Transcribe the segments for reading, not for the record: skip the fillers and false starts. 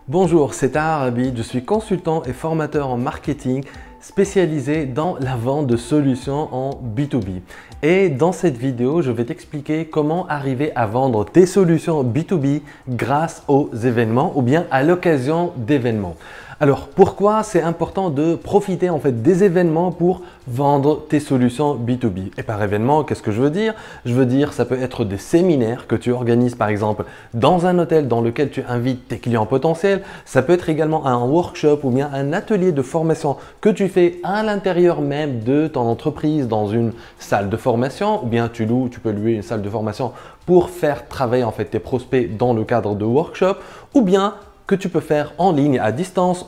Bonjour, c'est Taha Arabi, je suis consultant et formateur en marketing spécialisé dans la vente de solutions en B2B. Et dans cette vidéo, je vais t'expliquer comment arriver à vendre tes solutions B2B grâce aux événements ou bien à l'occasion d'événements. Alors, pourquoi c'est important de profiter des événements pour vendre tes solutions B2B? Et par événement, qu'est-ce que je veux dire? Je veux dire, ça peut être des séminaires que tu organises par exemple dans un hôtel dans lequel tu invites tes clients potentiels. Ça peut être également un workshop ou bien un atelier de formation que tu fais à l'intérieur même de ton entreprise dans une salle de formation ou bien tu peux louer une salle de formation pour faire travailler tes prospects dans le cadre de workshop ou bien que tu peux faire en ligne, à distance,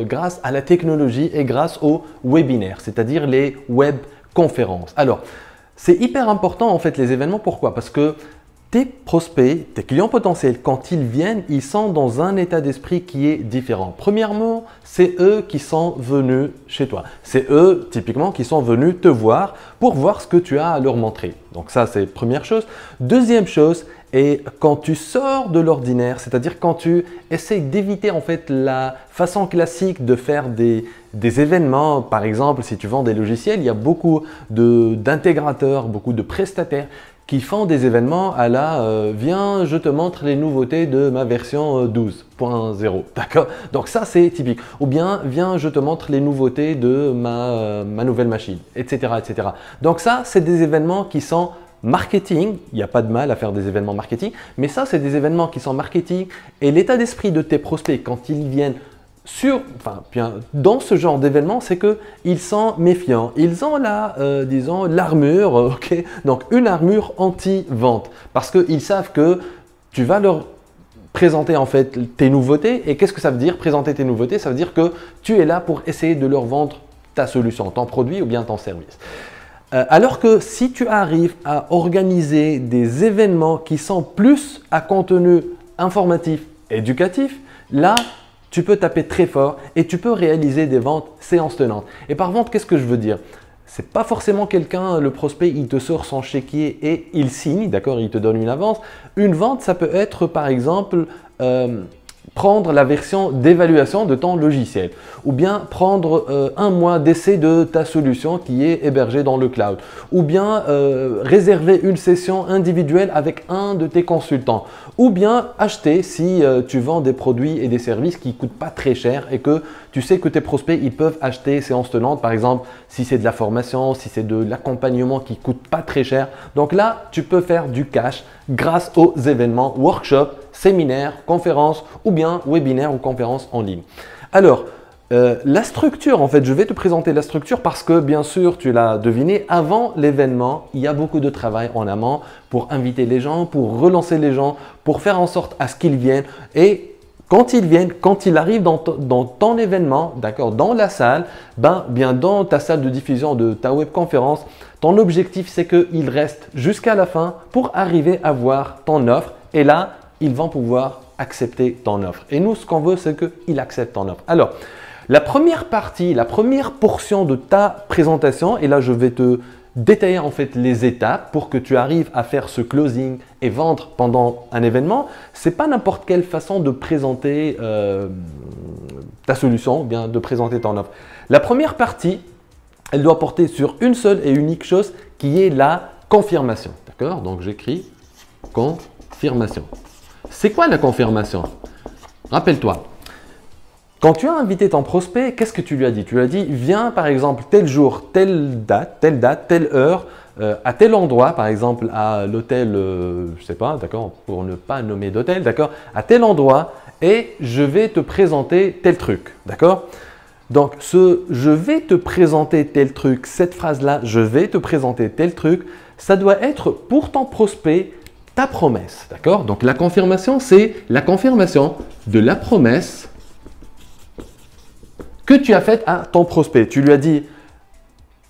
grâce à la technologie et grâce aux webinaires, c'est-à-dire les web conférences. Alors, c'est hyper important les événements. Pourquoi? Parce que tes prospects, tes clients potentiels, quand ils viennent, ils sont dans un état d'esprit qui est différent. Premièrement, c'est eux qui sont venus chez toi. C'est eux, typiquement, qui sont venus te voir pour voir ce que tu as à leur montrer. Donc ça, c'est première chose. Deuxième chose, et quand tu sors de l'ordinaire, c'est-à-dire quand tu essayes d'éviter la façon classique de faire des événements, par exemple, si tu vends des logiciels, il y a beaucoup d'intégrateurs, beaucoup de prestataires qui font des événements à la viens, je te montre les nouveautés de ma version 12.0. D'accord? Donc ça, c'est typique. Ou bien, viens, je te montre les nouveautés de ma nouvelle machine, etc., etc. Donc ça, c'est des événements qui sont marketing. Il n'y a pas de mal à faire des événements marketing, mais ça, c'est des événements qui sont marketing. Et l'état d'esprit de tes prospects quand ils viennent dans ce genre d'événement, c'est qu'ils sont méfiants. Ils ont disons, l'armure, ok? Donc une armure anti-vente parce qu'ils savent que tu vas leur présenter tes nouveautés. Et qu'est-ce que ça veut dire présenter tes nouveautés? Ça veut dire que tu es là pour essayer de leur vendre ta solution, ton produit ou bien ton service. Alors que si tu arrives à organiser des événements qui sont plus à contenu informatif, éducatif, là, tu peux taper très fort et tu peux réaliser des ventes séance tenante. Et par vente, qu'est-ce que je veux dire? C'est pas forcément quelqu'un, le prospect, il te sort son chéquier et il signe, d'accord, il te donne une avance. Une vente, ça peut être par exemple prendre la version d'évaluation de ton logiciel ou bien prendre un mois d'essai de ta solution qui est hébergée dans le cloud ou bien réserver une session individuelle avec un de tes consultants ou bien acheter si tu vends des produits et des services qui ne coûtent pas très cher et que tu sais que tes prospects ils peuvent acheter séance tenante, par exemple si c'est de la formation, si c'est de l'accompagnement qui ne coûte pas très cher. Donc là, tu peux faire du cash grâce aux événements, workshops, séminaires, conférences ou bien webinaires ou conférences en ligne. Alors, la structure, je vais te présenter la structure parce que bien sûr, tu l'as deviné, avant l'événement, il y a beaucoup de travail en amont pour inviter les gens, pour relancer les gens, pour faire en sorte à ce qu'ils viennent. Et quand ils viennent, quand ils arrivent dans ton événement, d'accord, dans la salle, bien dans ta salle de diffusion de ta webconférence, ton objectif c'est qu'ils restent jusqu'à la fin pour arriver à voir ton offre et là, ils vont pouvoir accepter ton offre. Et nous, ce qu'on veut, c'est qu'ils acceptent ton offre. Alors, la première partie, la première portion de ta présentation, et là, je vais te détailler les étapes pour que tu arrives à faire ce closing et vendre pendant un événement. Ce n'est pas n'importe quelle façon de présenter ta solution ou bien de présenter ton offre. La première partie, elle doit porter sur une seule et unique chose qui est la confirmation. D'accord? Donc, j'écris confirmation. C'est quoi la confirmation? Rappelle-toi. Quand tu as invité ton prospect, qu'est-ce que tu lui as dit? Tu lui as dit, viens par exemple tel jour, telle date, telle heure, à tel endroit, par exemple à l'hôtel, je ne sais pas, d'accord, pour ne pas nommer d'hôtel, d'accord, à tel endroit et je vais te présenter tel truc, d'accord? Donc, je vais te présenter tel truc, cette phrase-là, je vais te présenter tel truc, ça doit être pour ton prospect ta promesse, d'accord? Donc, la confirmation, c'est la confirmation de la promesse que tu as faite à ton prospect. Tu lui as dit,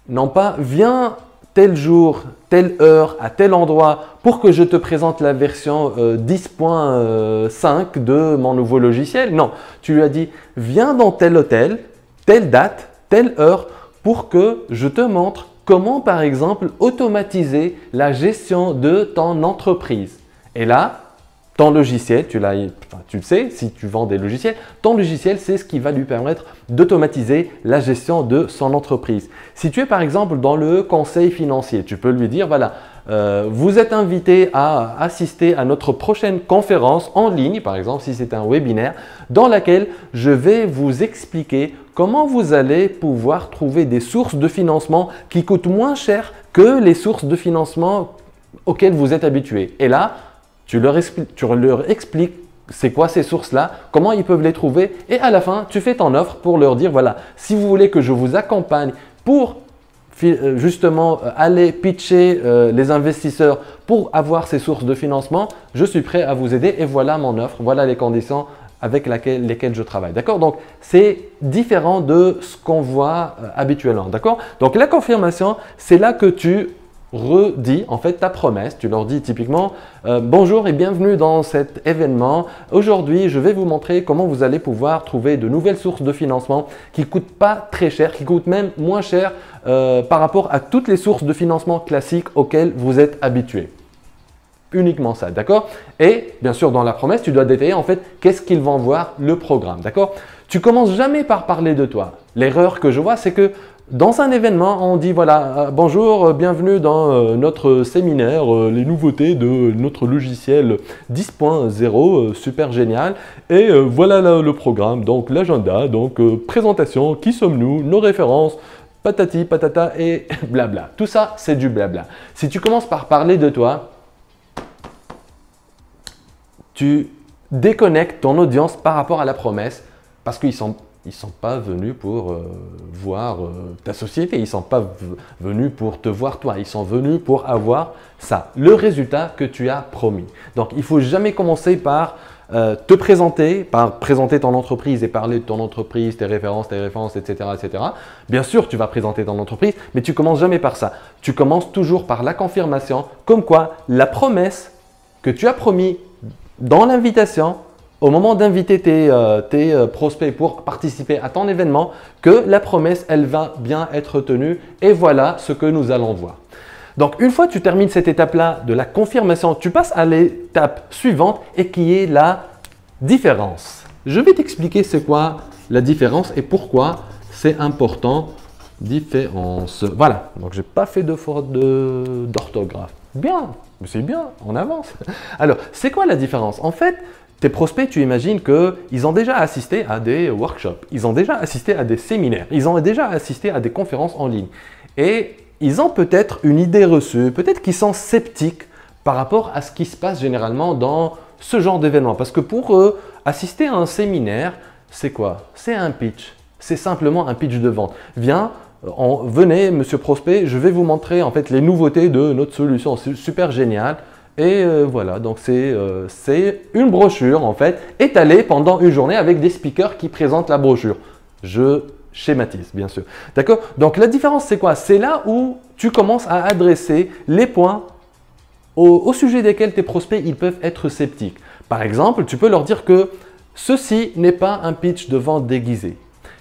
non pas viens tel jour, telle heure, à tel endroit pour que je te présente la version 10.5 de mon nouveau logiciel. Non, tu lui as dit, viens dans tel hôtel, telle date, telle heure pour que je te montre comment par exemple automatiser la gestion de ton entreprise. Et là, ton logiciel, tu le sais, si tu vends des logiciels, ton logiciel, c'est ce qui va lui permettre d'automatiser la gestion de son entreprise. Si tu es par exemple dans le conseil financier, tu peux lui dire, voilà, vous êtes invité à assister à notre prochaine conférence en ligne, par exemple si c'est un webinaire, dans laquelle je vais vous expliquer comment vous allez pouvoir trouver des sources de financement qui coûtent moins cher que les sources de financement auxquelles vous êtes habitué. Et là, tu leur expliques c'est quoi ces sources-là, comment ils peuvent les trouver et à la fin, tu fais ton offre pour leur dire voilà, si vous voulez que je vous accompagne pour justement aller pitcher les investisseurs pour avoir ces sources de financement, je suis prêt à vous aider et voilà mon offre, voilà les conditions avec lesquelles je travaille. D'accord? Donc, c'est différent de ce qu'on voit habituellement. D'accord? Donc, la confirmation, c'est là que tu redis en fait ta promesse. Tu leur dis typiquement bonjour et bienvenue dans cet événement. Aujourd'hui, je vais vous montrer comment vous allez pouvoir trouver de nouvelles sources de financement qui ne coûtent pas très cher, qui coûtent même moins cher par rapport à toutes les sources de financement classiques auxquelles vous êtes habitué. Uniquement ça, d'accord? Et bien sûr, dans la promesse, tu dois détailler en fait qu'est-ce qu'ils vont voir le programme, d'accord? Tu commences jamais par parler de toi. L'erreur que je vois, c'est que dans un événement, on dit voilà, bonjour, bienvenue dans notre séminaire, les nouveautés de notre logiciel 10.0, super génial. Et voilà le programme, donc l'agenda, donc présentation, qui sommes-nous, nos références, patati, patata et blabla. Tout ça, c'est du blabla. Si tu commences par parler de toi, tu déconnectes ton audience par rapport à la promesse parce qu'ils sont pas venus pour voir ta société, ils ne sont pas venus pour te voir toi, ils sont venus pour avoir ça, le résultat que tu as promis. Donc, il ne faut jamais commencer par te présenter, par présenter ton entreprise et parler de ton entreprise, tes références, etc., etc. Bien sûr, tu vas présenter ton entreprise, mais tu ne commences jamais par ça. Tu commences toujours par la confirmation, comme quoi la promesse que tu as promis dans l'invitation, au moment d'inviter tes prospects pour participer à ton événement, que la promesse, elle va bien être tenue et voilà ce que nous allons voir. Donc, une fois que tu termines cette étape-là de la confirmation, tu passes à l'étape suivante et qui est la différence. Je vais t'expliquer c'est quoi la différence et pourquoi c'est important. Différence. Voilà, donc je n'ai pas fait de faute d'orthographe. Bien, mais c'est bien, on avance. Alors, c'est quoi la différence? En fait, tes prospects, tu imagines qu'ils ont déjà assisté à des workshops, ils ont déjà assisté à des séminaires, ils ont déjà assisté à des conférences en ligne. Et ils ont peut-être une idée reçue, peut-être qu'ils sont sceptiques par rapport à ce qui se passe généralement dans ce genre d'événement. Parce que pour eux, assister à un séminaire, c'est quoi? C'est un pitch. C'est simplement un pitch de vente. Venez, monsieur prospect, je vais vous montrer en fait les nouveautés de notre solution. C'est super génial. Et voilà, donc c'est une brochure en fait, étalée pendant une journée avec des speakers qui présentent la brochure. Je schématise, bien sûr. D'accord? Donc la différence, c'est quoi? C'est là où tu commences à adresser les points au sujet desquels tes prospects ils peuvent être sceptiques. Par exemple, tu peux leur dire que ceci n'est pas un pitch de vente déguisé.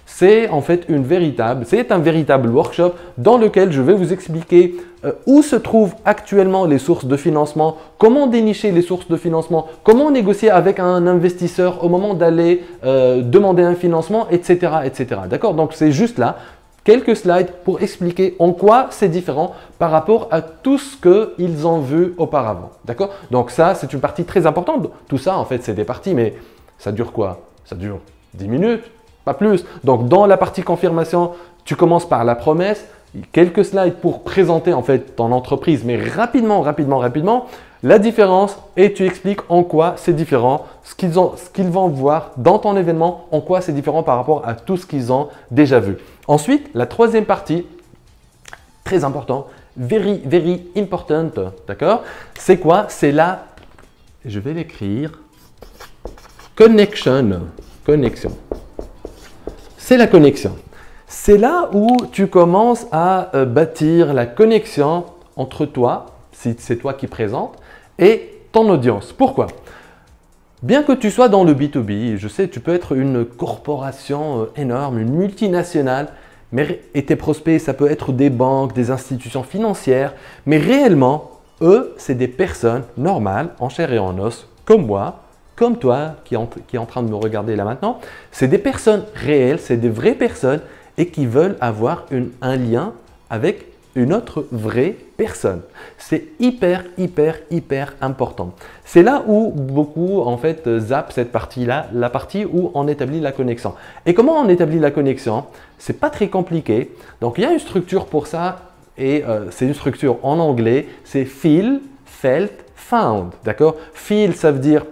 C'est en fait un véritable workshop dans lequel je vais vous expliquer où se trouvent actuellement les sources de financement, comment dénicher les sources de financement, comment négocier avec un investisseur au moment d'aller demander un financement, etc. etc. D'accord? Donc, c'est juste là quelques slides pour expliquer en quoi c'est différent par rapport à tout ce qu'ils ont vu auparavant. D'accord? Donc, ça, c'est une partie très importante. Tout ça, en fait, c'est des parties, mais ça dure quoi? Ça dure 10 minutes. Pas plus. Donc, dans la partie confirmation, tu commences par la promesse, quelques slides pour présenter en fait ton entreprise, mais rapidement, la différence et tu expliques en quoi c'est différent, ce qu'ils vont voir dans ton événement, en quoi c'est différent par rapport à tout ce qu'ils ont déjà vu. Ensuite, la troisième partie, très important, very, very important, d'accord? C'est quoi? C'est la, je vais l'écrire, connexion. C'est la connexion. C'est là où tu commences à bâtir la connexion entre toi, si c'est toi qui présentes, et ton audience. Pourquoi? Bien que tu sois dans le B2B, je sais, tu peux être une corporation énorme, une multinationale, et tes prospects, ça peut être des banques, des institutions financières, mais réellement, eux, c'est des personnes normales, en chair et en os, comme moi, comme toi qui est en train de me regarder là maintenant, c'est des personnes réelles, c'est des vraies personnes et qui veulent avoir un lien avec une autre vraie personne. C'est hyper important. C'est là où beaucoup en fait zappent cette partie-là, la partie où on établit la connexion. Et comment on établit la connexion? C'est pas très compliqué. Donc il y a une structure pour ça et c'est une structure en anglais, c'est feel, felt, found. D'accord? Feel, ça veut dire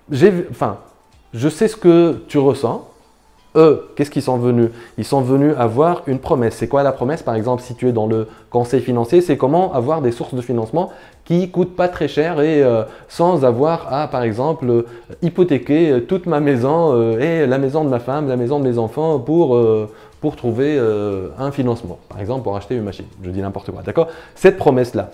je sais ce que tu ressens. Eux, qu'est-ce qu'ils sont venus? Ils sont venus avoir une promesse. C'est quoi la promesse? Par exemple, si tu es dans le conseil financier, c'est comment avoir des sources de financement qui ne coûtent pas très cher et sans avoir à, par exemple, hypothéquer toute ma maison et la maison de ma femme, la maison de mes enfants pour trouver un financement. Par exemple, pour acheter une machine. Je dis n'importe quoi, d'accord? Cette promesse-là.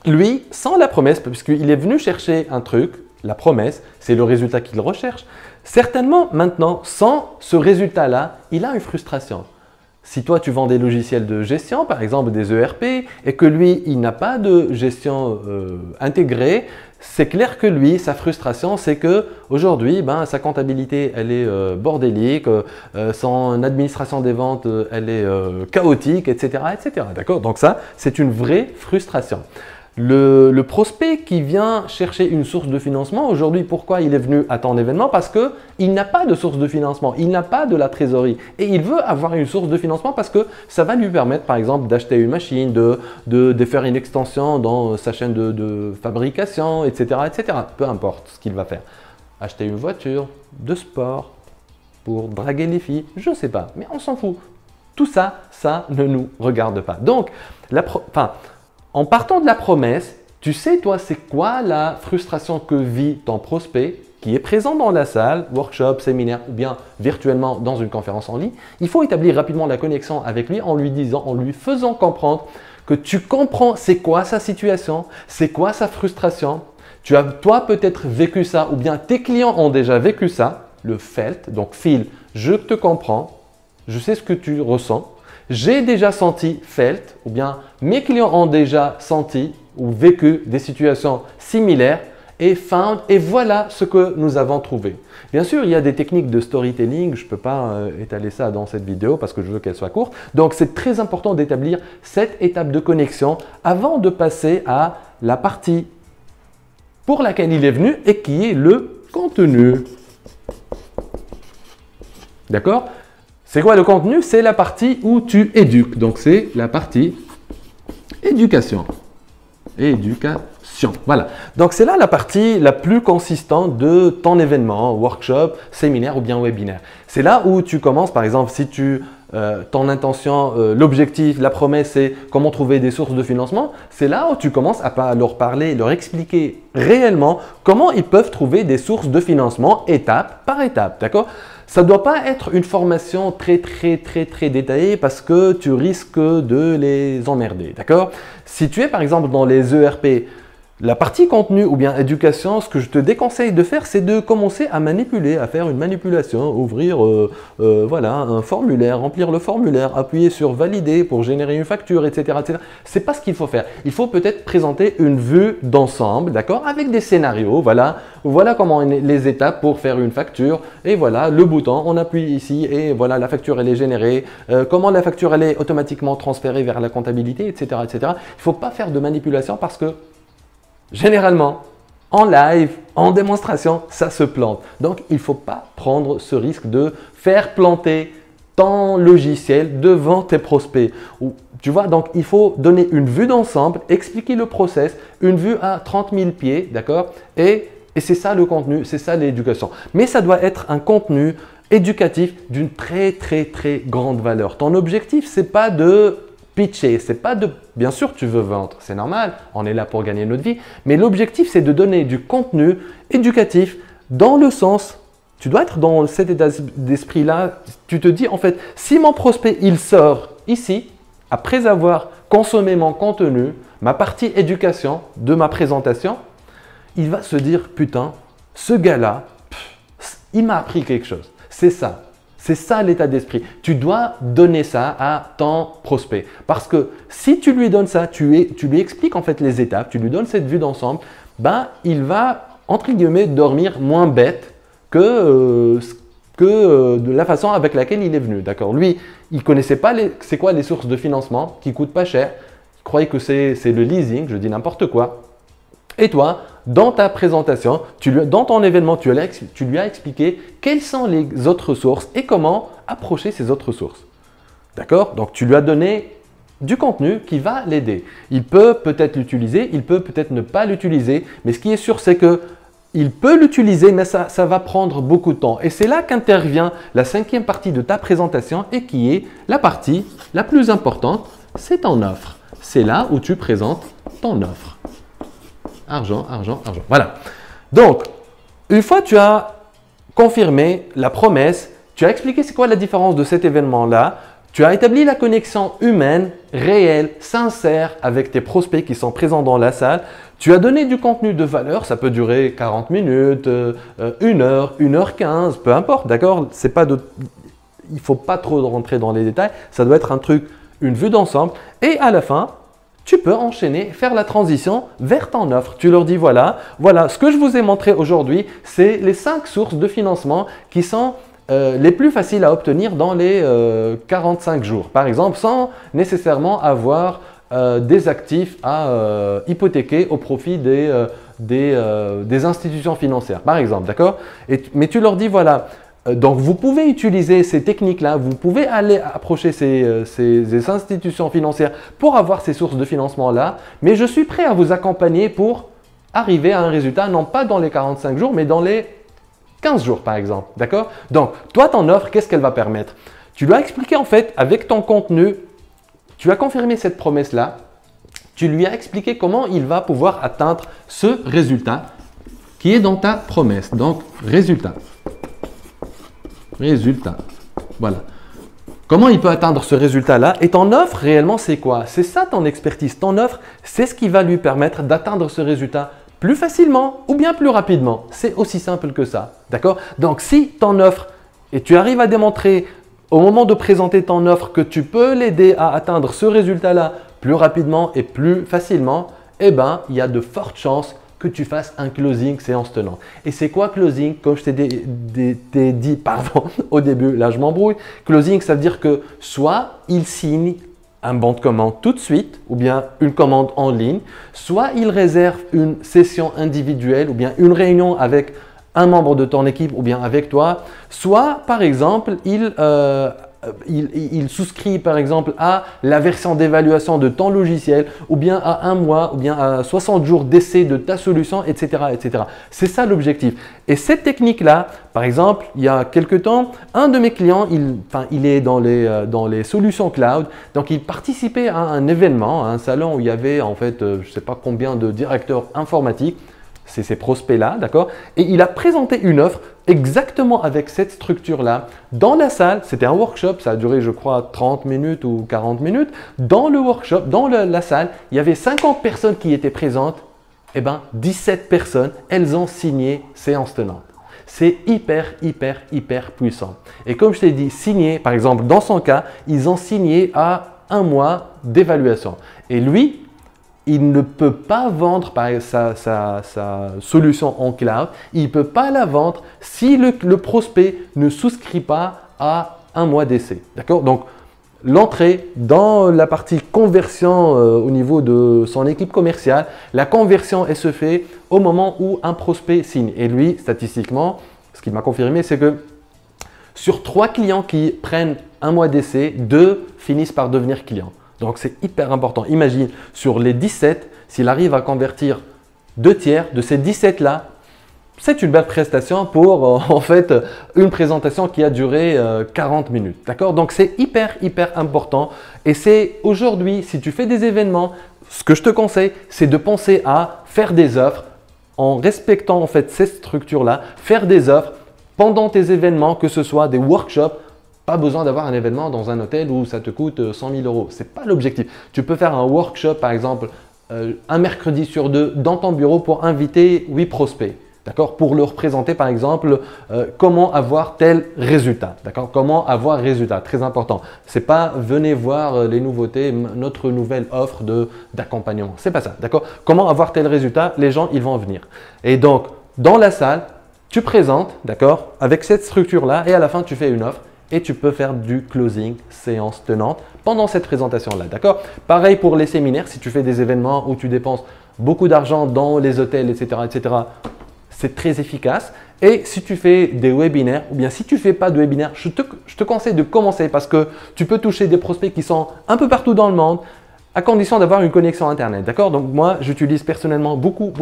Lui, sans la promesse, puisqu'il est venu chercher un truc, la promesse, c'est le résultat qu'il recherche. Certainement, maintenant, sans ce résultat-là, il a une frustration. Si toi, tu vends des logiciels de gestion, par exemple des ERP, et que lui, il n'a pas de gestion intégrée, c'est clair que lui, sa frustration, c'est que aujourd'hui, sa comptabilité, elle est bordélique, son administration des ventes, elle est chaotique, etc., etc. D'accord? Donc ça, c'est une vraie frustration. Le prospect qui vient chercher une source de financement, aujourd'hui, pourquoi il est venu à ton événement? Parce qu'il n'a pas de source de financement, il n'a pas de la trésorerie et il veut avoir une source de financement parce que ça va lui permettre, par exemple, d'acheter une machine, de faire une extension dans sa chaîne de fabrication, etc., etc. Peu importe ce qu'il va faire. Acheter une voiture de sport pour draguer les filles, je ne sais pas, mais on s'en fout. Tout ça, ça ne nous regarde pas. Donc, en partant de la promesse, tu sais, toi, c'est quoi la frustration que vit ton prospect qui est présent dans la salle, workshop, séminaire ou bien virtuellement dans une conférence en ligne. Il faut établir rapidement la connexion avec lui en lui disant, en lui faisant comprendre que tu comprends c'est quoi sa situation, c'est quoi sa frustration. Tu as toi peut-être vécu ça ou bien tes clients ont déjà vécu ça, le felt, donc feel, je te comprends, je sais ce que tu ressens. J'ai déjà senti felt ou bien mes clients ont déjà senti ou vécu des situations similaires et found et voilà ce que nous avons trouvé. Bien sûr, il y a des techniques de storytelling, je ne peux pas étaler ça dans cette vidéo parce que je veux qu'elle soit courte. Donc, c'est très important d'établir cette étape de connexion avant de passer à la partie pour laquelle il est venu et qui est le contenu. D'accord ? C'est quoi le contenu? C'est la partie où tu éduques. Donc, c'est la partie éducation. Éducation. Voilà. Donc, c'est là la partie la plus consistante de ton événement, workshop, séminaire ou bien webinaire. C'est là où tu commences, par exemple, si ton intention, l'objectif, la promesse, c'est comment trouver des sources de financement. C'est là où tu commences à leur parler, leur expliquer réellement comment ils peuvent trouver des sources de financement étape par étape. D'accord? Ça ne doit pas être une formation très détaillée parce que tu risques de les emmerder. D'accord? Si tu es par exemple dans les ERP, la partie contenu ou bien éducation, ce que je te déconseille de faire, c'est de commencer à manipuler, à faire une manipulation, ouvrir voilà, un formulaire, remplir le formulaire, appuyer sur valider pour générer une facture, etc. etc. Ce n'est pas ce qu'il faut faire. Il faut peut-être présenter une vue d'ensemble, d'accord, avec des scénarios. Voilà comment les étapes pour faire une facture. Et voilà, le bouton, on appuie ici et voilà, la facture elle est générée. Comment la facture elle est automatiquement transférée vers la comptabilité, etc. etc. Il ne faut pas faire de manipulation parce que généralement, en live, en démonstration, ça se plante. Donc, il ne faut pas prendre ce risque de faire planter ton logiciel devant tes prospects. Tu vois, donc il faut donner une vue d'ensemble, expliquer le process, une vue à 30 000 pieds, d'accord? Et c'est ça le contenu, c'est ça l'éducation. Mais ça doit être un contenu éducatif d'une très grande valeur. Ton objectif, ce n'est pas de pitcher, c'est pas de… Bien sûr, tu veux vendre, c'est normal, on est là pour gagner notre vie, mais l'objectif, c'est de donner du contenu éducatif dans le sens, tu dois être dans cet état d'esprit-là, tu te dis en fait, si mon prospect, il sort ici, après avoir consommé mon contenu, ma partie éducation de ma présentation, il va se dire, putain, ce gars-là, il m'a appris quelque chose, c'est ça. C'est ça l'état d'esprit. Tu dois donner ça à ton prospect. Parce que si tu lui donnes ça, tu lui expliques en fait les étapes, tu lui donnes cette vue d'ensemble, il va entre guillemets, dormir moins bête que de la façon avec laquelle il est venu. D'accord? Lui, il ne connaissait pas c'est quoi les sources de financement qui ne coûtent pas cher. Il croyait que c'est le leasing, je dis n'importe quoi. Et toi, dans ta présentation, dans ton événement, tu lui as expliqué quelles sont les autres sources et comment approcher ces autres sources. D'accord? Donc, tu lui as donné du contenu qui va l'aider. Il peut peut-être l'utiliser, il peut peut-être ne pas l'utiliser, mais ce qui est sûr, c'est que il peut l'utiliser, mais ça va prendre beaucoup de temps. Et c'est là qu'intervient la 5e partie de ta présentation et qui est la partie la plus importante, c'est ton offre. C'est là où tu présentes ton offre. Argent, argent, argent. Voilà. Donc, une fois que tu as confirmé la promesse, tu as expliqué c'est quoi la différence de cet événement-là, tu as établi la connexion humaine, réelle, sincère avec tes prospects qui sont présents dans la salle. Tu as donné du contenu de valeur, ça peut durer 40 minutes, 1 heure, 1h15, peu importe, d'accord? Il ne faut pas trop rentrer dans les détails, ça doit être un truc, une vue d'ensemble. Et à la fin, tu peux enchaîner, faire la transition vers ton offre. Tu leur dis voilà, ce que je vous ai montré aujourd'hui, c'est les 5 sources de financement qui sont les plus faciles à obtenir dans les 45 jours. Par exemple, sans nécessairement avoir des actifs à hypothéquer au profit des institutions financières, par exemple, d'accord? Mais tu leur dis voilà, donc vous pouvez utiliser ces techniques-là, vous pouvez aller approcher ces institutions financières pour avoir ces sources de financement-là, mais je suis prêt à vous accompagner pour arriver à un résultat, non pas dans les 45 jours, mais dans les 15 jours par exemple, d'accord? Donc, toi, ton offre, qu'est-ce qu'elle va permettre? Tu lui as expliqué en fait, avec ton contenu, tu as confirmé cette promesse-là, tu lui as expliqué comment il va pouvoir atteindre ce résultat qui est dans ta promesse. Donc, résultat. Voilà. Comment il peut atteindre ce résultat-là? Et ton offre, réellement, c'est quoi? C'est ça ton expertise. Ton offre, c'est ce qui va lui permettre d'atteindre ce résultat plus facilement ou bien plus rapidement. C'est aussi simple que ça. D'accord? Donc, si ton offre, et tu arrives à démontrer au moment de présenter ton offre que tu peux l'aider à atteindre ce résultat-là plus rapidement et plus facilement, eh bien, il y a de fortes chances que tu fasses un closing séance tenante. Et c'est quoi closing? Comme je t'ai dit au début, là je m'embrouille. Closing, ça veut dire que soit il signe un bon de commande tout de suite ou bien une commande en ligne, soit il réserve une session individuelle ou bien une réunion avec un membre de ton équipe ou bien avec toi, soit par exemple il souscrit par exemple à la version d'évaluation de ton logiciel ou bien à 1 mois ou bien à 60 jours d'essai de ta solution, etc. etc. C'est ça l'objectif. Et cette technique-là, par exemple, il y a quelque temps, un de mes clients, il est dans les solutions cloud, donc il participait à un événement, à un salon où il y avait en fait, je ne sais pas combien de directeurs informatiques, c'est ces prospects-là, d'accord? Et il a présenté une offre exactement avec cette structure-là dans la salle. C'était un workshop, ça a duré, je crois, 30 minutes ou 40 minutes. Dans le workshop, dans la salle, il y avait 50 personnes qui étaient présentes. Eh bien, 17 personnes, elles ont signé séance tenante. C'est hyper puissant. Et comme je t'ai dit, signé, par exemple, dans son cas, ils ont signé à 1 mois d'évaluation. Et lui, il ne peut pas vendre sa solution en cloud, il ne peut pas la vendre si le prospect ne souscrit pas à 1 mois d'essai. D'accord? Donc, l'entrée dans la partie conversion au niveau de son équipe commerciale, la conversion elle se fait au moment où un prospect signe. Et lui, statistiquement, ce qu'il m'a confirmé, c'est que sur 3 clients qui prennent 1 mois d'essai, 2 finissent par devenir clients. Donc, c'est hyper important. Imagine, sur les 17, s'il arrive à convertir 2 tiers de ces 17-là, c'est une belle prestation pour en fait une présentation qui a duré 40 minutes. D'accord? Donc, c'est hyper important. Et c'est aujourd'hui, si tu fais des événements, ce que je te conseille, c'est de penser à faire des offres en respectant en fait ces structures-là, faire des offres pendant tes événements, que ce soit des workshops. Pas besoin d'avoir un événement dans un hôtel où ça te coûte 100 000 €. Ce n'est pas l'objectif. Tu peux faire un workshop, par exemple, un mercredi sur 2 dans ton bureau pour inviter 8 prospects. D'accord? Pour leur présenter, par exemple, comment avoir tel résultat. D'accord? Comment avoir résultat. Très important. Ce n'est pas venez voir les nouveautés, notre nouvelle offre d'accompagnement. Ce n'est pas ça. D'accord? Comment avoir tel résultat? Les gens, ils vont venir. Et donc, dans la salle, tu présentes, d'accord, avec cette structure-là et à la fin, tu fais une offre et tu peux faire du closing séance tenante pendant cette présentation-là, d'accord? Pareil pour les séminaires, si tu fais des événements où tu dépenses beaucoup d'argent dans les hôtels, etc., c'est très efficace. Et si tu fais des webinaires ou bien si tu ne fais pas de webinaire, je te conseille de commencer parce que tu peux toucher des prospects qui sont un peu partout dans le monde à condition d'avoir une connexion Internet. D'accord? Donc moi, j'utilise personnellement beaucoup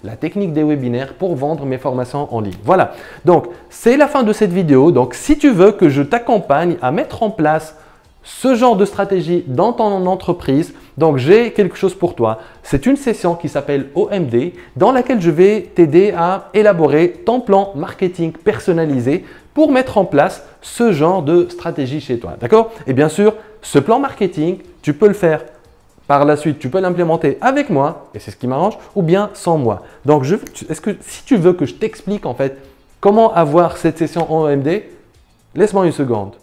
la technique des webinaires pour vendre mes formations en ligne. Voilà. Donc, c'est la fin de cette vidéo. Donc, si tu veux que je t'accompagne à mettre en place ce genre de stratégie dans ton entreprise, donc j'ai quelque chose pour toi. C'est une session qui s'appelle OMD dans laquelle je vais t'aider à élaborer ton plan marketing personnalisé pour mettre en place ce genre de stratégie chez toi. D'accord? Et bien sûr, ce plan marketing, tu peux le faire par la suite, tu peux l'implémenter avec moi, et c'est ce qui m'arrange, ou bien sans moi. Donc, si tu veux que je t'explique en fait comment avoir cette session en OMD, laisse-moi une seconde.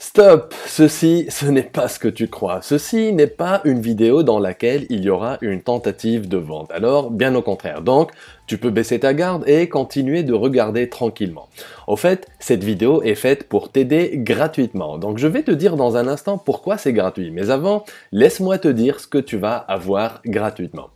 Stop! Ceci, ce n'est pas ce que tu crois. Ceci n'est pas une vidéo dans laquelle il y aura une tentative de vente. Alors, bien au contraire. Donc, tu peux baisser ta garde et continuer de regarder tranquillement. Au fait, cette vidéo est faite pour t'aider gratuitement. Donc, je vais te dire dans un instant pourquoi c'est gratuit. Mais avant, laisse-moi te dire ce que tu vas avoir gratuitement.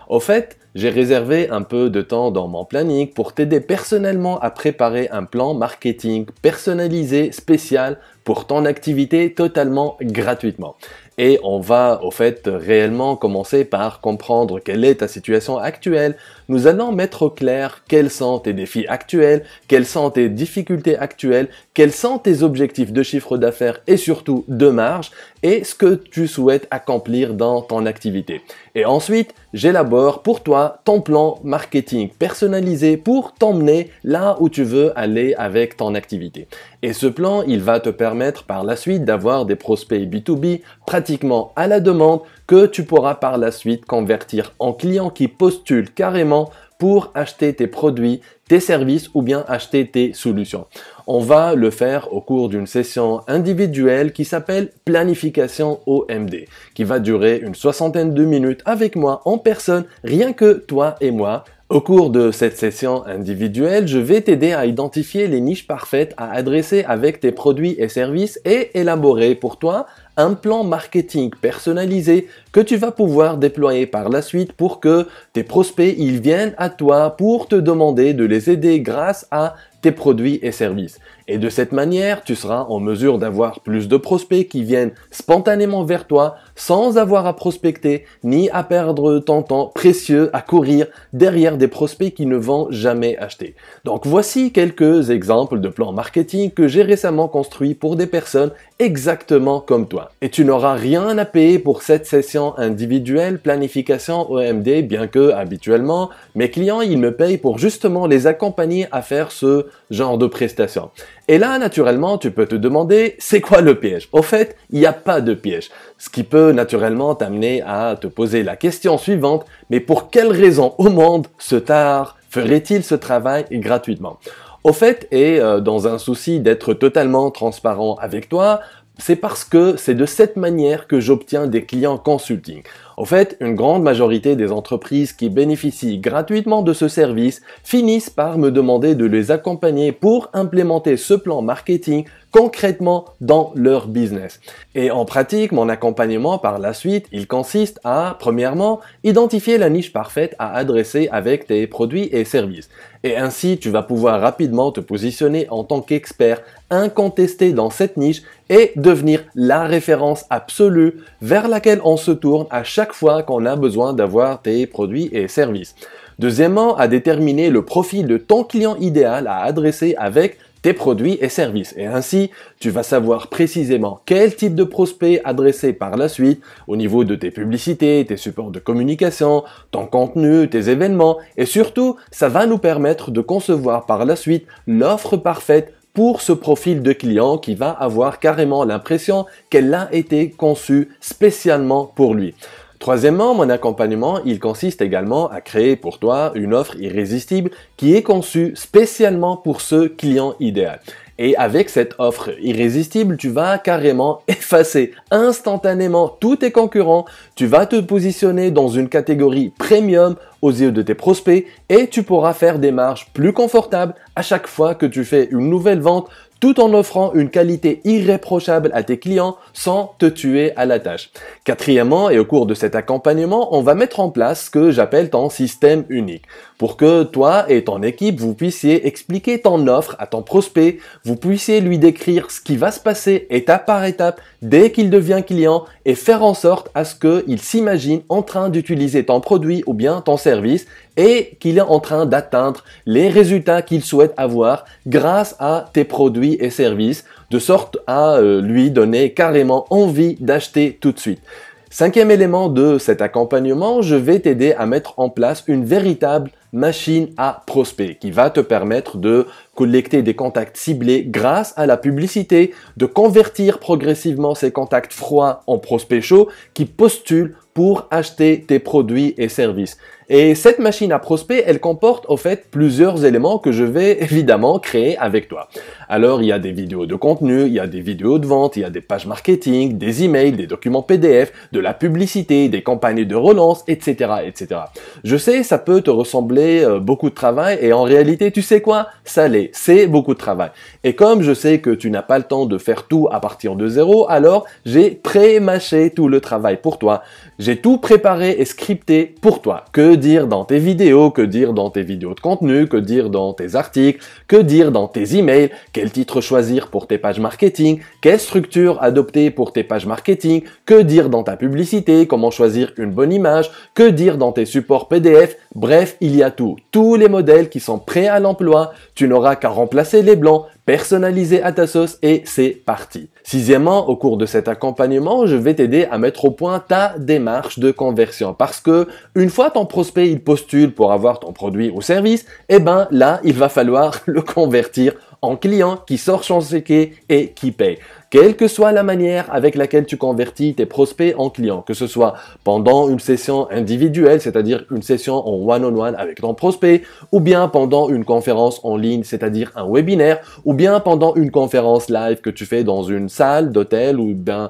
Au fait, j'ai réservé un peu de temps dans mon planning pour t'aider personnellement à préparer un plan marketing personnalisé spécial pour ton activité totalement gratuitement. Et on va au fait réellement commencer par comprendre quelle est ta situation actuelle. Nous allons mettre au clair quels sont tes défis actuels, quelles sont tes difficultés actuelles, quels sont tes objectifs de chiffre d'affaires et surtout de marge et ce que tu souhaites accomplir dans ton activité. Et ensuite, j'élabore pour toi ton plan marketing personnalisé pour t'emmener là où tu veux aller avec ton activité. Et ce plan, il va te permettre par la suite d'avoir des prospects B2B pratiquement à la demande que tu pourras par la suite convertir en clients qui postulent carrément pour acheter tes produits, tes services ou bien acheter tes solutions. On va le faire au cours d'une session individuelle qui s'appelle Planification OMD, qui va durer une 60aine de minutes avec moi en personne, rien que toi et moi. Au cours de cette session individuelle, je vais t'aider à identifier les niches parfaites à adresser avec tes produits et services et élaborer pour toi un plan marketing personnalisé que tu vas pouvoir déployer par la suite pour que tes prospects ils viennent à toi pour te demander de les aider grâce à tes produits et services. Et de cette manière, tu seras en mesure d'avoir plus de prospects qui viennent spontanément vers toi sans avoir à prospecter ni à perdre ton temps précieux à courir derrière des prospects qui ne vont jamais acheter. Donc voici quelques exemples de plans marketing que j'ai récemment construits pour des personnes exactement comme toi. Et tu n'auras rien à payer pour cette session individuelle planification OMD, bien que habituellement, mes clients ils me payent pour justement les accompagner à faire ce genre de prestations. Et là, naturellement, tu peux te demander, c'est quoi le piège? Au fait, il n'y a pas de piège. Ce qui peut naturellement t'amener à te poser la question suivante, mais pour quelle raison au monde ce tard ferait-il ce travail gratuitement? Au fait, et dans un souci d'être totalement transparent avec toi, c'est parce que c'est de cette manière que j'obtiens des clients consulting. En fait, une grande majorité des entreprises qui bénéficient gratuitement de ce service finissent par me demander de les accompagner pour implémenter ce plan marketing concrètement dans leur business. Et en pratique, mon accompagnement par la suite, il consiste à, premièrement, identifier la niche parfaite à adresser avec tes produits et services. Et ainsi, tu vas pouvoir rapidement te positionner en tant qu'expert incontesté dans cette niche et devenir la référence absolue vers laquelle on se tourne à chaque fois qu'on a besoin d'avoir tes produits et services. Deuxièmement, à déterminer le profil de ton client idéal à adresser avec tes produits et services. Et ainsi, tu vas savoir précisément quel type de prospect adresser par la suite au niveau de tes publicités, tes supports de communication, ton contenu, tes événements. Et surtout, ça va nous permettre de concevoir par la suite l'offre parfaite pour ce profil de client qui va avoir carrément l'impression qu'elle a été conçue spécialement pour lui. Troisièmement, mon accompagnement, il consiste également à créer pour toi une offre irrésistible qui est conçue spécialement pour ce client idéal. Et avec cette offre irrésistible, tu vas carrément effacer instantanément tous tes concurrents, tu vas te positionner dans une catégorie premium aux yeux de tes prospects et tu pourras faire des marges plus confortables à chaque fois que tu fais une nouvelle vente, tout en offrant une qualité irréprochable à tes clients sans te tuer à la tâche. Quatrièmement, et au cours de cet accompagnement, on va mettre en place ce que j'appelle ton système unique. Pour que toi et ton équipe, vous puissiez expliquer ton offre à ton prospect, vous puissiez lui décrire ce qui va se passer étape par étape dès qu'il devient client et faire en sorte à ce qu'il s'imagine en train d'utiliser ton produit ou bien ton service et qu'il est en train d'atteindre les résultats qu'il souhaite avoir grâce à tes produits et services, de sorte à lui donner carrément envie d'acheter tout de suite. Cinquième élément de cet accompagnement, je vais t'aider à mettre en place une véritable machine à prospect qui va te permettre de collecter des contacts ciblés grâce à la publicité, de convertir progressivement ces contacts froids en prospects chauds qui postulent pour acheter tes produits et services. Et cette machine à prospect, elle comporte au fait plusieurs éléments que je vais évidemment créer avec toi. Alors, il y a des vidéos de contenu, il y a des vidéos de vente, il y a des pages marketing, des emails, des documents PDF, de la publicité, des campagnes de relance, etc., etc. Je sais, ça peut te ressembler beaucoup de travail et en réalité, tu sais quoi? Ça l'est, c'est beaucoup de travail. Et comme je sais que tu n'as pas le temps de faire tout à partir de zéro, alors j'ai pré-mâché tout le travail pour toi. J'ai tout préparé et scripté pour toi. Que dire dans tes vidéos, que dire dans tes vidéos de contenu, que dire dans tes articles, que dire dans tes emails, quel titre choisir pour tes pages marketing, quelle structure adopter pour tes pages marketing, que dire dans ta publicité, comment choisir une bonne image, que dire dans tes supports PDF, bref, il y a tout. Tous les modèles qui sont prêts à l'emploi, tu n'auras qu'à remplacer les blancs, personnaliser à ta sauce et c'est parti. Sixièmement, au cours de cet accompagnement, je vais t'aider à mettre au point ta démarche de conversion parce que une fois ton prospect il postule pour avoir ton produit ou service, eh ben là, il va falloir le convertir en client qui sort son ticket et qui paye. Quelle que soit la manière avec laquelle tu convertis tes prospects en clients, que ce soit pendant une session individuelle, c'est-à-dire une session en one-on-one avec ton prospect, ou bien pendant une conférence en ligne, c'est-à-dire un webinaire, ou bien pendant une conférence live que tu fais dans une salle d'hôtel ou bien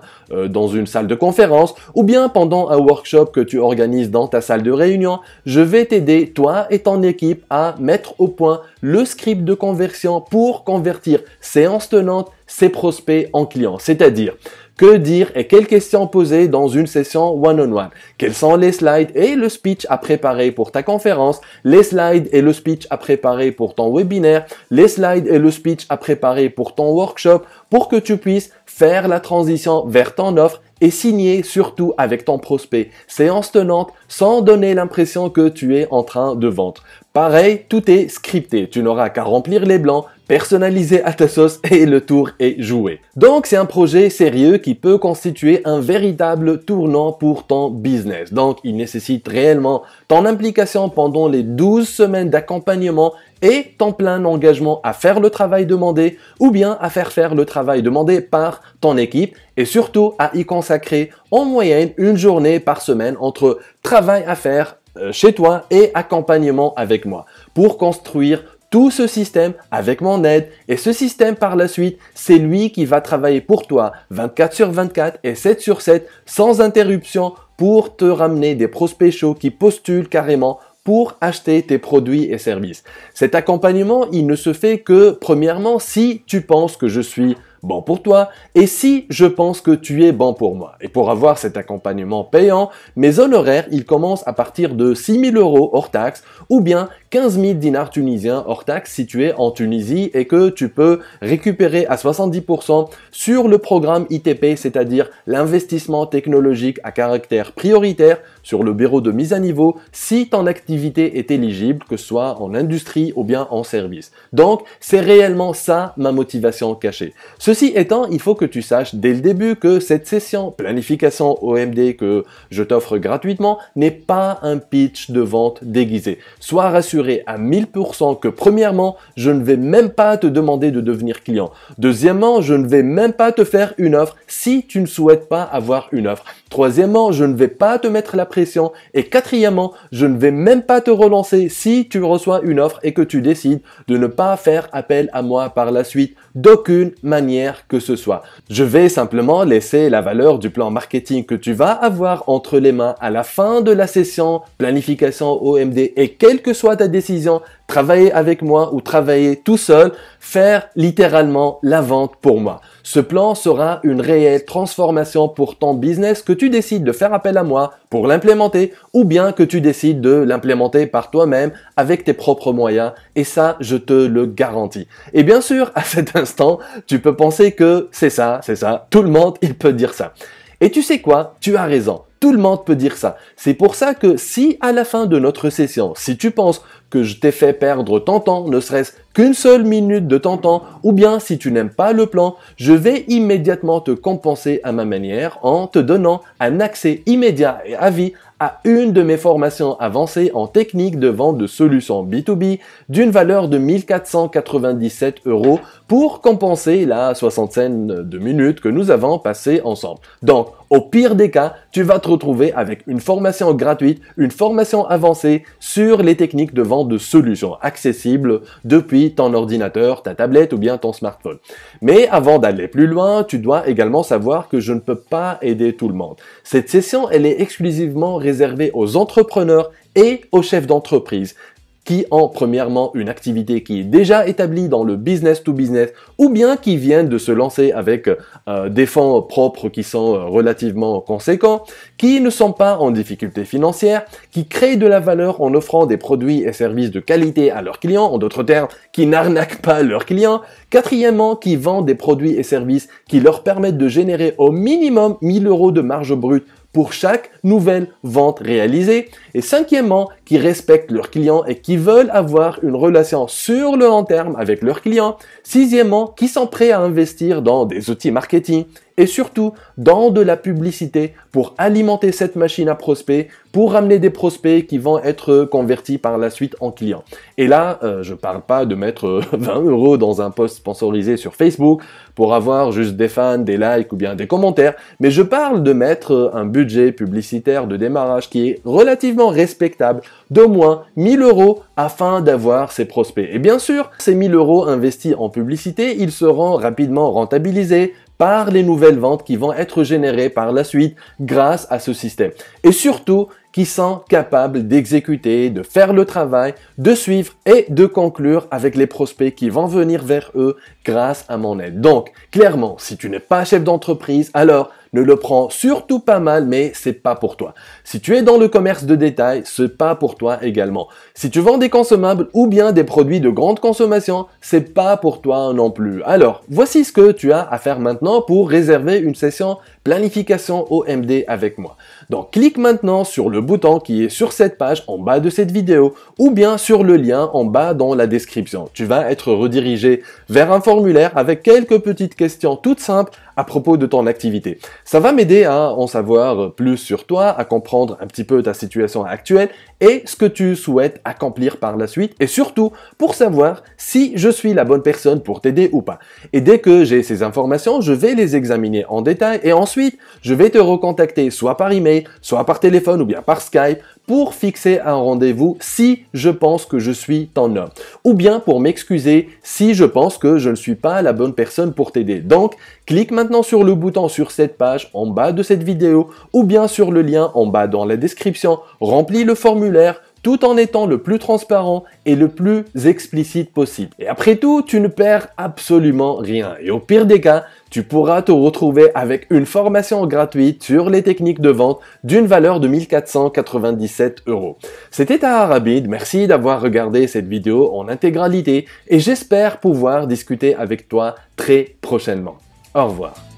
dans une salle de conférence, ou bien pendant un workshop que tu organises dans ta salle de réunion, je vais t'aider, toi et ton équipe, à mettre au point le script de conversion pour convertir séance tenante ces prospects en clients, c'est-à-dire que dire et quelles questions poser dans une session one-on-one, quels sont les slides et le speech à préparer pour ta conférence, les slides et le speech à préparer pour ton webinaire, les slides et le speech à préparer pour ton workshop pour que tu puisses faire la transition vers ton offre et signer surtout avec ton prospect séance tenante sans donner l'impression que tu es en train de vendre. Pareil, tout est scripté, tu n'auras qu'à remplir les blancs, personnaliser à ta sauce et le tour est joué. Donc c'est un projet sérieux qui peut constituer un véritable tournant pour ton business. Donc il nécessite réellement ton implication pendant les 12 semaines d'accompagnement et ton plein engagement à faire le travail demandé ou bien à faire le travail demandé par ton équipe et surtout à y consacrer en moyenne une journée par semaine entre travail à faire chez toi et accompagnement avec moi pour construire tout ce système avec mon aide et ce système par la suite, c'est lui qui va travailler pour toi 24/24 et 7/7 sans interruption pour te ramener des prospects chauds qui postulent carrément pour acheter tes produits et services. Cet accompagnement, il ne se fait que premièrement si tu penses que je suis bon pour toi et si je pense que tu es bon pour moi. Et pour avoir cet accompagnement payant, mes honoraires, ils commencent à partir de 6 000 € hors taxe ou bien 15 000 dinars tunisiens hors taxe si tu es en Tunisie et que tu peux récupérer à 70% sur le programme ITP, c'est-à-dire l'investissement technologique à caractère prioritaire sur le bureau de mise à niveau si ton activité est éligible, que ce soit en industrie ou bien en service. Donc, c'est réellement ça ma motivation cachée. Ce Ceci étant, il faut que tu saches dès le début que cette session planification OMD que je t'offre gratuitement n'est pas un pitch de vente déguisé. Sois rassuré à 1000% que premièrement, je ne vais même pas te demander de devenir client. Deuxièmement, je ne vais même pas te faire une offre si tu ne souhaites pas avoir une offre. Troisièmement, je ne vais pas te mettre la pression. Et quatrièmement, je ne vais même pas te relancer si tu reçois une offre et que tu décides de ne pas faire appel à moi par la suite d'aucune manière que ce soit. Je vais simplement laisser la valeur du plan marketing que tu vas avoir entre les mains à la fin de la session planification OMD et quelle que soit ta décision, travailler avec moi ou travailler tout seul, faire littéralement la vente pour moi. Ce plan sera une réelle transformation pour ton business que tu décides de faire appel à moi pour l'implémenter ou bien que tu décides de l'implémenter par toi-même avec tes propres moyens et ça, je te le garantis. Et bien sûr, à cet instant, tu peux penser que c'est ça, tout le monde, il peut dire ça. Et tu sais quoi? Tu as raison. Tout le monde peut dire ça. C'est pour ça que si à la fin de notre session, si tu penses que je t'ai fait perdre ton temps, ne serait-ce qu'une seule minute de ton temps, ou bien si tu n'aimes pas le plan, je vais immédiatement te compenser à ma manière en te donnant un accès immédiat et à vie à une de mes formations avancées en technique de vente de solutions B2B d'une valeur de 1497 € pour compenser la soixantaine de minutes que nous avons passées ensemble. Donc, au pire des cas, tu vas te retrouver avec une formation gratuite, une formation avancée sur les techniques de vente de solutions accessibles depuis ton ordinateur, ta tablette ou bien ton smartphone. Mais avant d'aller plus loin, tu dois également savoir que je ne peux pas aider tout le monde. Cette session, elle est exclusivement réservée aux entrepreneurs et aux chefs d'entreprise qui ont premièrement une activité qui est déjà établie dans le business to business ou bien qui viennent de se lancer avec des fonds propres qui sont relativement conséquents, qui ne sont pas en difficulté financière, qui créent de la valeur en offrant des produits et services de qualité à leurs clients, en d'autres termes, qui n'arnaquent pas leurs clients. Quatrièmement, qui vendent des produits et services qui leur permettent de générer au minimum 1000 € de marge brute pour chaque nouvelle vente réalisée. Et cinquièmement, qui respectent leurs clients et qui veulent avoir une relation sur le long terme avec leurs clients. Sixièmement, qui sont prêts à investir dans des outils marketing et surtout dans de la publicité pour alimenter cette machine à prospects, pour ramener des prospects qui vont être convertis par la suite en clients. Et là, je parle pas de mettre 20 € dans un post sponsorisé sur Facebook pour avoir juste des fans, des likes ou bien des commentaires, mais je parle de mettre un budget publicitaire de démarrage qui est relativement respectable d'au moins 1000 € afin d'avoir ces prospects. Et bien sûr, ces 1000 € investis en publicité, ils seront rapidement rentabilisés par les nouvelles ventes qui vont être générées par la suite grâce à ce système. Et surtout, qui sont capables d'exécuter, de faire le travail, de suivre et de conclure avec les prospects qui vont venir vers eux grâce à mon aide. Donc, clairement, si tu n'es pas chef d'entreprise, alors ne le prends surtout pas mal, mais c'est pas pour toi. Si tu es dans le commerce de détail, c'est pas pour toi également. Si tu vends des consommables ou bien des produits de grande consommation, c'est pas pour toi non plus. Alors, voici ce que tu as à faire maintenant pour réserver une session planification OMD avec moi. Donc, clique maintenant sur le bouton qui est sur cette page en bas de cette vidéo ou bien sur le lien en bas dans la description. Tu vas être redirigé vers un formulaire avec quelques petites questions toutes simples à propos de ton activité. Ça va m'aider à en savoir plus sur toi, à comprendre un petit peu ta situation actuelle et ce que tu souhaites accomplir par la suite et surtout pour savoir si je suis la bonne personne pour t'aider ou pas. Et dès que j'ai ces informations, je vais les examiner en détail et ensuite je vais te recontacter soit par email, soit par téléphone ou bien par Skype pour fixer un rendez-vous si je pense que je suis ton homme ou bien pour m'excuser si je pense que je ne suis pas la bonne personne pour t'aider. Donc, clique maintenant sur le bouton sur cette page en bas de cette vidéo ou bien sur le lien en bas dans la description, remplis le formulaire tout en étant le plus transparent et le plus explicite possible. Et après tout, tu ne perds absolument rien. Et au pire des cas, tu pourras te retrouver avec une formation gratuite sur les techniques de vente d'une valeur de 1497 €. C'était Tahar Abid, merci d'avoir regardé cette vidéo en intégralité et j'espère pouvoir discuter avec toi très prochainement. Au revoir.